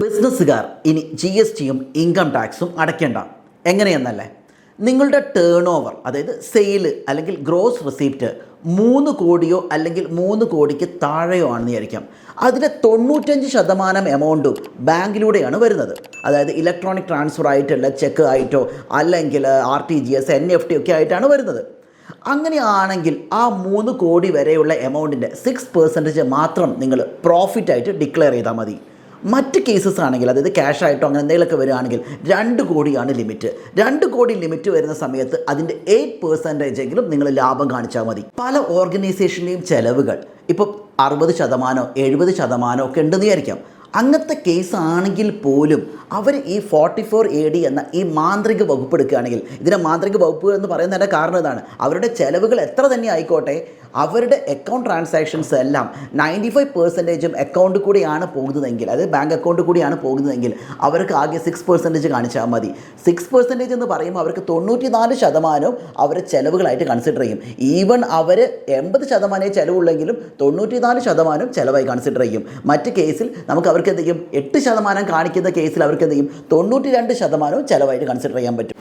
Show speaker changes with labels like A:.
A: ബിസിനസ്സുകാർ ഇനി GSTയും ഇൻകം ടാക്സും അടയ്ക്കേണ്ട. എങ്ങനെയെന്നല്ലേ, നിങ്ങളുടെ ടേൺ ഓവർ, അതായത് സെയിൽ അല്ലെങ്കിൽ ഗ്രോസ് റിസീപ്റ്റ് 3 കോടിയോ അല്ലെങ്കിൽ 3 കോടിക്ക് താഴെയോ ആണെന്ന് വിചാരിക്കാം. അതിൻ്റെ 95% എമൗണ്ടും ബാങ്കിലൂടെയാണ് വരുന്നത്. അതായത് ഇലക്ട്രോണിക് ട്രാൻസ്ഫർ ആയിട്ടുള്ള ചെക്ക് ആയിട്ടോ അല്ലെങ്കിൽ RTGS NEFT ഒക്കെ ആയിട്ടാണ് വരുന്നത്. അങ്ങനെയാണെങ്കിൽ ആ 3 കോടി വരെയുള്ള എമൗണ്ടിൻ്റെ 6% മാത്രം നിങ്ങൾ പ്രോഫിറ്റായിട്ട് ഡിക്ലെയർ ചെയ്താൽ മതി. മറ്റ് കേസസ് ആണെങ്കിൽ, അതായത് ക്യാഷ് ആയിട്ടോ അങ്ങനെ എന്തെങ്കിലുമൊക്കെ വരികയാണെങ്കിൽ 2 കോടിയാണ് ലിമിറ്റ്. 2 കോടി ലിമിറ്റ് വരുന്ന സമയത്ത് അതിൻ്റെ 8% എങ്കിലും നിങ്ങൾ ലാഭം കാണിച്ചാൽ മതി. പല ഓർഗനൈസേഷൻ്റെയും ചിലവുകൾ ഇപ്പോൾ 60%, 70% ഒക്കെ ഉണ്ടെന്ന് വിചാരിക്കാം. അങ്ങനത്തെ കേസ് ആണെങ്കിൽ പോലും അവർ ഈ 44AD എന്ന ഈ മാന്ത്രിക വകുപ്പ് എടുക്കുകയാണെങ്കിൽ, ഇതിനെ മാന്ത്രിക വകുപ്പ് എന്ന് പറയുന്നതിൻ്റെ കാരണം ഇതാണ്, അവരുടെ ചിലവുകൾ എത്ര തന്നെ ആയിക്കോട്ടെ, അവരുടെ അക്കൗണ്ട് ട്രാൻസാക്ഷൻസ് എല്ലാം 95% അക്കൗണ്ട് കൂടിയാണ് പോകുന്നതെങ്കിൽ, അതായത് ബാങ്ക് അക്കൗണ്ട് കൂടിയാണ് പോകുന്നതെങ്കിൽ അവർക്ക് ആകെ 6% കാണിച്ചാൽ മതി. 6% എന്ന് പറയുമ്പോൾ അവർക്ക് 94% അവർ ചിലവുകളായിട്ട് കൺസിഡർ ചെയ്യും. ഈവൻ അവർ 80% ചിലവുള്ളെങ്കിലും 94% ചിലവായി കൺസിഡർ ചെയ്യും. മറ്റ് കേസിൽ നമുക്ക് അവർക്ക് എന്ത് ചെയ്യും, 8% കാണിക്കുന്ന കേസിൽ അവർക്ക് എന്ത് ചെയ്യും, 92% ചിലവായിട്ട് കൺസിഡർ ചെയ്യാൻ പറ്റും.